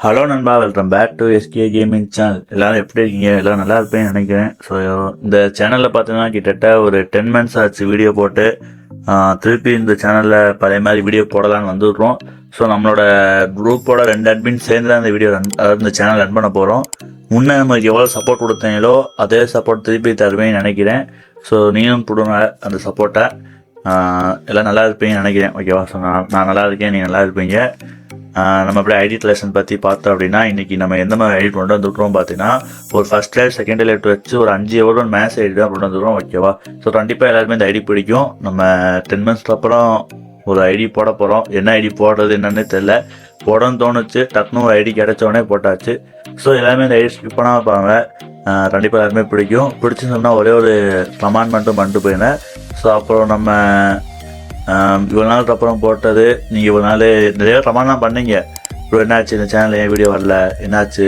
Hello நண்பா, welcome back to SK gaming channel. எல்லாரும் எப்படி இருக்கீங்க? எல்லாம் நல்லா இருப்பேன்னு நினைக்கிறேன். ஸோ இந்த சேனலில் பார்த்தீங்கன்னா கிட்டத்தட்ட ஒரு 10 months ஆச்சு வீடியோ போட்டு. திருப்பி இந்த சேனலில் பழைய மாதிரி வீடியோ போடலான்னு வந்துடுறோம். ஸோ நம்மளோட குரூப்போட 2 அட்மின் சேர்ந்து தான் இந்த வீடியோ அதாவது இந்த சேனல் ரன் பண்ண போகிறோம். முன்னே நமக்கு எவ்வளோ சப்போர்ட் கொடுத்தீங்களோ அதே சப்போர்ட் திருப்பி தருவேன்னு நினைக்கிறேன். ஸோ நீங்களும் கொடுங்க அந்த சப்போர்ட்டை. எல்லாம் நல்லா இருப்பீங்கன்னு நினைக்கிறேன். ஓகேவா? ஸோ நான் நல்லா இருக்கேன், நீங்கள் நல்லா இருப்பீங்க. நம்ம அப்படியே ஐடி லெசன் பற்றி பார்த்தோம் அப்படின்னா, இன்றைக்கி நம்ம எந்த மாதிரி ஐடி கொண்டு வந்துருக்கோம் பார்த்தீங்கன்னா, ஒரு ஃபஸ்ட் லைட் செகண்ட் லைட் வச்சு ஒரு 5 எவ்வளோ மேத்ஸ் ஐடி தான் கொண்டு வந்துருக்கோம். ஓகேவா? ஸோ கண்டிப்பாக எல்லாருமே இந்த ஐடி பிடிக்கும். நம்ம 10 months அப்புறம் ஒரு ஐடி போட போகிறோம். என்ன ஐடி போடுறது என்னன்னு தெரில, போடணும்னு தோணுச்சு. டக்குனு ஒரு ஐடி கிடச்சோடனே போட்டாச்சு. ஸோ எல்லாருமே இந்த ஐடி ஸ்கிப் பண்ணாமல் பாருங்க. கண்டிப்பாக எல்லாருமே பிடிக்கும். பிடிச்சிருந்தோம்னா ஒரே ஒரு கமெண்ட் மட்டும் பண்ணிட்டு போயிருந்தேன். ஸோ அப்புறம் நம்ம இவ்வளோ நாளுக்கு அப்புறம் போட்டது, நீங்கள் இவ்வளோ நாள் நிறைய கமெண்ட்லாம் பண்ணீங்க. இப்போ என்னாச்சு இந்த சேனலில் ஏன் வீடியோ வரல, என்னாச்சு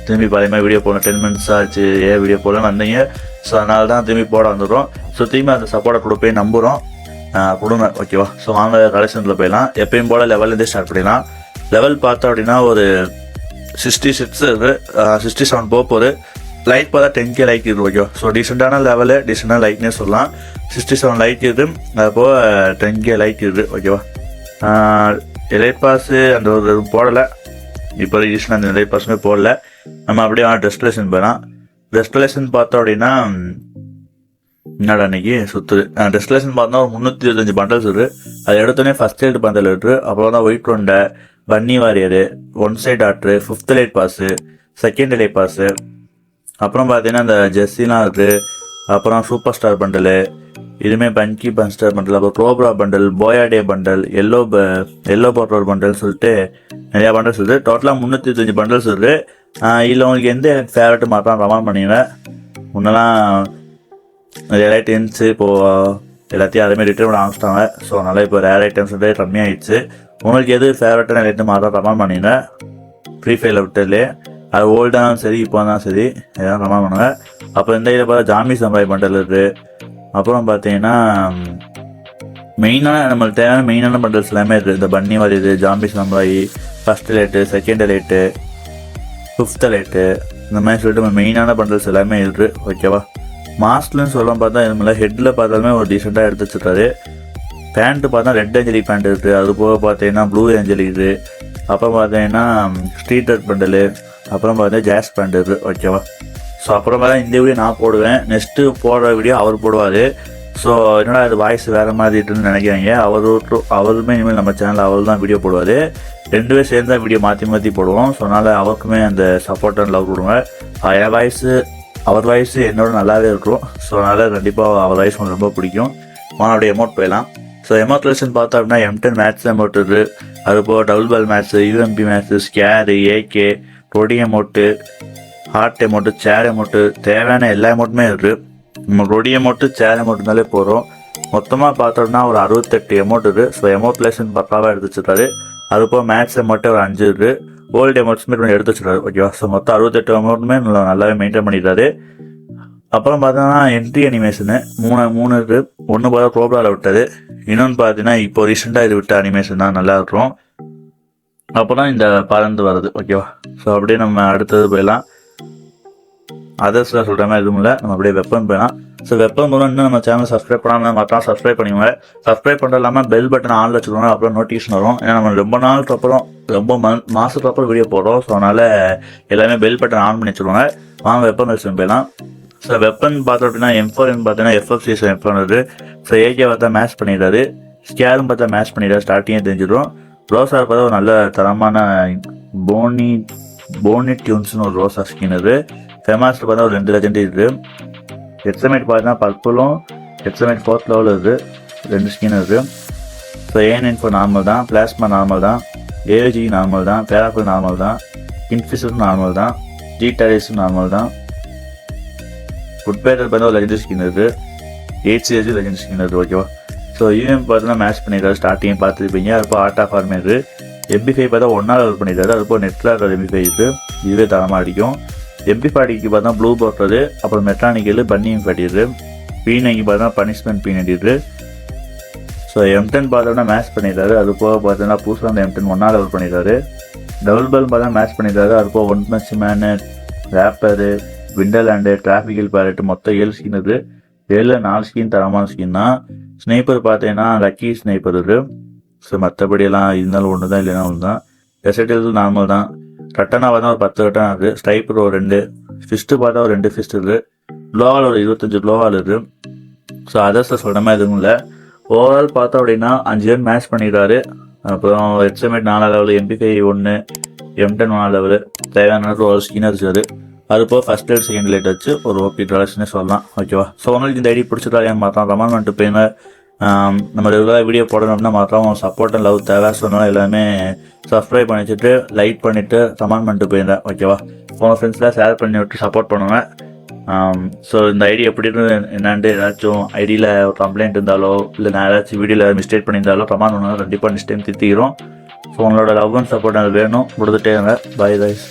திரும்பி பழையமாக வீடியோ போடணும், 10 months ஆச்சு ஏன் வீடியோ போடலன்னு வந்தீங்க. ஸோ அதனால தான் திரும்பி போட வந்துடுறோம். ஸோ திரும்பி அந்த சப்போர்ட்டை கொடுப்பேன் நம்புகிறோம். கொடுங்க. ஓகேவா? ஸோ வாங்க கலெக்ஷனில் போயிடலாம். எப்பயும் போல் லெவல்லேருந்தே ஸ்டார்ட் பண்ணிடலாம். லெவல் பார்த்தோம் அப்படின்னா ஒரு 66 இருக்குது, 67 போகுது. லைக் பார்த்தா 10K லைக் இருக்குது. ஓகேவா? ஸோ டீசெண்டான லெவலு, டீசெண்டான லைக்னே சொல்லலாம். 67 லைக் இருக்குது, அதுபோக 10K லைக் இருக்குது. ஓகேவா? எலைட் பாஸு அந்த ஒரு போடலை. இப்போ ரீசன் அந்த எலைட் பாஸுமே போடல. நம்ம அப்படியே டெஸ்டிலேஷன் போயிடலாம். டெஸ்டிலேஷன் பார்த்தோம் அப்படின்னா என்னடா அன்றைக்கி சுற்றுது. டெஸ்டிலேஷன் பார்த்தா ஒரு 325 பண்டல்ஸ் இருக்குது. அது எடுத்தோடனே ஃபஸ்ட் எய்ட் பண்டல் இருக்குது. அப்புறம் தான் ஒயிட் ரொண்டை, பன்னி வாரியரு, ஒன் சைட் ஆட்ரு, 5th light pass, second light pass, அப்புறம் பார்த்தீங்கன்னா இந்த ஜெர்சிலாம் இருக்குது. அப்புறம் சூப்பர் ஸ்டார் பண்டலு, இதுவுமே பன்கி பன்ஸ்டார் பண்டல், அப்புறம் க்ளோப்ரா பண்டல், போயாடே பண்டல், எல்லோ பட்டர் பண்டல் சொல்லிட்டு நிறையா பண்டல்ஸ் இருக்குது. டோட்டலாக 325 பண்டல்ஸ் இருக்குது. இதில் உங்களுக்கு எந்த ஃபேவரட் மாற்றம் கமெண்ட் பண்ணிங்க. முன்னெல்லாம் நிறைய ஐட்டம்ஸு இப்போது எல்லாத்தையும் அதேமாதிரி ரிட்டர்ன் பண்ண ஆரம்பிச்சிட்டாங்க. ஸோ அதனால் இப்போ ரேர் ஐட்டம்ஸ் வந்து கம்மியாகிடுச்சு. உங்களுக்கு எது ஃபேவரட்டான ஐட்டம் மாற்றம் கமெண்ட் பண்ணிங்க. ஃப்ரீ ஃபயரில் விட்டதுலேயே அது ஓல்டானாலும் சரி இப்போ தான் சரி எதாவது கமெண்ட் பண்ணுங்க. அப்புறம் இந்த இதில் பார்த்தா ஜாமி சம்பாய் பண்டல் இருக்குது. அப்புறம் பார்த்தீங்கன்னா நம்மளுக்கு தேவையான மெயினான பண்டல்ஸ் எல்லாமே இருக்குது. இந்த பன்னி வாரியது, ஜாம்பி சம்பாய், first light, second light, 5th light, இந்த மாதிரி சொல்லிட்டு நம்ம மெயினான பண்டல்ஸ் எல்லாமே இருக்குது. ஓகேவா? மாஸ்க்லன்னு சொல்ல பார்த்தா இதுமாதிரி ஹெட்டில் பார்த்தாலுமே ஒரு டீசெண்டாக எடுத்து வச்சுருக்காரு. பேண்ட்டு பார்த்தா ரெட் ஏஞ்சலிக் பேண்ட் இருக்குது. அது போக பார்த்தீங்கன்னா ப்ளூ ஏஞ்சலிக் இருக்குது. அப்புறம் பார்த்தீங்கன்னா ஸ்ட்ரீட் ரெட் பண்டலு, அப்புறம் பார்த்தீங்கன்னா ஜாஸ் பேண்ட் இருக்குது. ஓகேவா? ஸோ அப்புறம் பார்த்தா இந்த வீடியோ நான் போடுவேன், நெக்ஸ்ட்டு போடுற வீடியோ அவர் போடுவார். ஸோ என்னடா இது வாய்ஸ் வேறு மாதிரி இருக்குன்னு நினைக்கிறாங்க. அவருமே இனிமேல் நம்ம சேனலில் அவர் தான் வீடியோ போடுவார். 2 பேர் சேர்ந்து தான் வீடியோ மாற்றி போடுவோம். ஸோ அதனால் அவருக்குமே அந்த சப்போர்ட் அண்ட் லவ் கொடுங்க. என் வாய்ஸு அவர் வாய்ஸு என்னோட நல்லாவே இருக்கும். ஸோ அதனால் கண்டிப்பாக அவர் வாய்ஸ் எனக்கு ரொம்ப பிடிக்கும். அவனோட எமௌண்ட் போயிடலாம். ஸோ எமௌண்ட் லெசன் பார்த்தோம் அப்படின்னா M10 மேட்ச் எமௌண்ட் இருக்குது. அதுபோக டபுள் பால் மேட்ச்சு, UMP மேட்ச்சு, ஸ்கேரு, AK, ரொடி emote, heart emote, chair emote, தேவையான எல்லா எமௌண்ட்டுமே இருக்குது. நம்ம ரொடி எமௌண்ட்டு, சேர் எமௌண்ட்னாலே போகிறோம். மொத்தமாக பார்த்தோம்னா ஒரு 68 எமௌண்ட் இருக்குது. ஸோ எமௌண்ட் லெசன் பக்காவாக எடுத்து வச்சுருக்காரு. அதுபோக மேட்ச் எமௌண்ட்டு ஒரு 5 இருக்குது. ஓல்டு எமௌண்ட்ஸுமே கொஞ்சம் எடுத்து வச்சுருக்காரு. ஓகேவா? ஸோ மொத்தம் 68 எமௌண்ட்டுமே நல்லாவே மெயின்டைன் பண்ணிடுறாரு. அப்புறம் பார்த்தோன்னா என்ட்ரி அனிமேஷனு 3 இருக்குது. ஒன்று பார்த்தா ப்ரோப்ராவில் விட்டது, இன்னொன்று பார்த்தீங்கன்னா இப்போ ரீசெண்டாக இது விட்ட அனிமேஷன் தான் நல்லா இருக்கும். அப்போ தான் இந்த பறந்து வருது. ஓகேவா? ஸோ அப்படியே நம்ம அடுத்தது போயிடலாம். அதர்ஸ்லாம் சொல்கிற மாதிரி எதுவும் இல்லை, நம்ம அப்படியே வெப்பன் போயிடலாம். ஸோ வெப்பன் போகணும். இன்னும் நம்ம சேனல் சப்ஸ்கிரைப் பண்ணாமல் மற்றலாம் சப்ஸ்கிரைப் பண்ணிக்கோங்க. சப்ஸ்கிரைப் பண்ணுறது இல்லாமல் பெல் பட்டன் ஆனில் வச்சுக்கோங்க. அப்புறம் நோட்டிஃபிகேஷன் வரும். ஏன்னா நம்ம ரொம்ப நாளுக்கு அப்புறம் மாதத்துக்கு அப்புறம் வீடியோ போடுறோம். ஸோ அதனால் எல்லாமே பெல் பட்டன் ஆன் பண்ணி வச்சுக்கோங்க. வாங்க வெப்பன் வச்சு போயிடலாம். ஸோ வெப்பன் பார்த்தோம் அப்படின்னா M4 பார்த்தீங்கன்னா FFCS வெப்பன் இருக்குது. ஸோ AK பார்த்தா மேட்ச் பண்ணிடுறாரு. ஸ்கேரும் பார்த்தா மேட்ச் பண்ணிடுறாரு. ஸ்டார்டிங்கே தெரிஞ்சிடும். ரோசார் பார்த்தா ஒரு நல்ல தரமான போனி டியூன்ஸ்னு ஒரு ரோசா ஸ்கின் இருக்குது. ஃபெமாஸ்ட்டு பார்த்தா ஒரு 2 லெஜெண்ட் இருக்குது. எக்ஸமேட் பார்த்தீங்கன்னா பர்பிளும் எக்ஸமேட் 4th லெவலில் இருக்குது. 2 ஸ்கின் இருக்குது. ஸோ A94 நார்மல் தான், பிளாஸ்மா நார்மல் தான், AG நார்மல் தான், பேராஃபில் நார்மல் தான், கிங்ஃபிஷரும் நார்மல் தான், ஜிடாரிஸும் நார்மல் தான். குட் பேட்டர் பார்த்தா ஒரு லெஜெண்ட் ஸ்கின் இருக்குது. 8CG லெஜெண்ட் ஸ்கின் இருக்குது. ஓகேவா? ஸோ UMP பார்த்தீங்கன்னா மேட்ச் பண்ணிடுறாரு. ஸ்டார்டிங் பார்த்துருப்பீங்க. அதுப்போ ஆர்ட் ஆஃப் ஆர்மே இருக்குது. MP5 பார்த்தா 1 நாள் ஒர்க் பண்ணிடுறாரு. அதுப்போ நெட்டில் இருக்கிற MP5 இருக்குது. இதுவே தரமாக அடிக்கும். MP40 பார்த்தா ப்ளூ போட்டுறது, அப்புறம் மெக்கானிக்கல் பன்னியும் கட்டிடுது. P9 பார்த்தா பனிஷ்மெண்ட் P9. ஸோ M10 பார்த்தோம்னா மேட்ச் பண்ணிடுறாரு. அது போக பார்த்தோன்னா புதுசாக அந்த M10 1 நாள் ஒர்க் பண்ணிடுறாரு. டபுள் பால் பார்த்தா மேட்ச் பண்ணியிருக்காரு. அது போக one punch man, rapper, winterland, tropical parrot மொத்தம் 7 ஸ்கின் இருக்குது. 7 4 ஸ்கின் தரமான ஸ்கின் தான். ஸ்னைப்பர் பார்த்தீங்கன்னா லக்கி ஸ்னைப்பர் இது. ஸோ மற்றபடியெல்லாம் இருந்தாலும் ஒன்று தான், இல்லைன்னா ஒன்று தான். எஸ்எட்டில் நார்மல் தான். கட்டனா பார்த்தா ஒரு 10 கட்டனா இருக்குது. ஸ்னைப்பர் ஒரு 2, ஃபிஸ்ட்டு பார்த்தா ஒரு 2 ஃபிஸ்ட் இருக்குது. க்ளோவால் ஒரு 25 க்ளோவால் இருக்குது. ஸோ அதர்ஸை சொல்கிற மாதிரி எதுவும் இல்லை. ஓவரால் பார்த்தோம் அப்படின்னா 5 ரன் மேட்ச் பண்ணிடுறாரு. அப்புறம் எக்ஸமேட் 4 லெவலு, MP5 1, M10 4 லெவலு, தேவையான ஒரு ஸ்கின்னர் இருக்காது. அது போக ஃபஸ்ட் லைட் செகண்ட் லைட் வச்சு ஒரு ஓபி ட்ரெலக்ஷனே சொல்லலாம். ஓகேவா? ஸோ உங்களுக்கு இந்த ஐடி பிடிச்சிட்டா ஏன் மாற்றம் கமெண்ட் பண்ணிட்டு போயிங்க. நம்ம ரெகுலராக வீடியோ போடணும் அப்படின்னா மாத்திரம் சப்போர்ட் அண்ட் லவ் தேவை. சொன்னாலும் எல்லாமே சப்ஸ்கிரைப் பண்ணி வச்சுட்டு லைக் பண்ணிவிட்டு கமெண்ட் பண்ணிட்டு போயிருந்தேன். ஓகேவா? உங்கள் ஃப்ரெண்ட்ஸ்லாம் ஷேர் பண்ணி விட்டு சப்போர்ட் பண்ணுவேன். ஸோ இந்த ஐடி எப்படின்னு என்னான்ட்டு ஏதாச்சும் ஐடியில் ஒரு கம்ப்ளைண்ட் இருந்தாலோ இல்லை நான் ஏதாச்சும் வீடியோவில் மிஸ்டேக் பண்ணியிருந்தாலோ கமெண்ட் பண்ணுவோம். கண்டிப்பாக நெக்ஸ்ட் டைம் திருத்திக்கிறோம். ஸோ உங்களோட லவ் அண்ட் சப்போர்ட் எனக்கு வேணும். கொடுத்துட்டே இருங்க. Bye guys.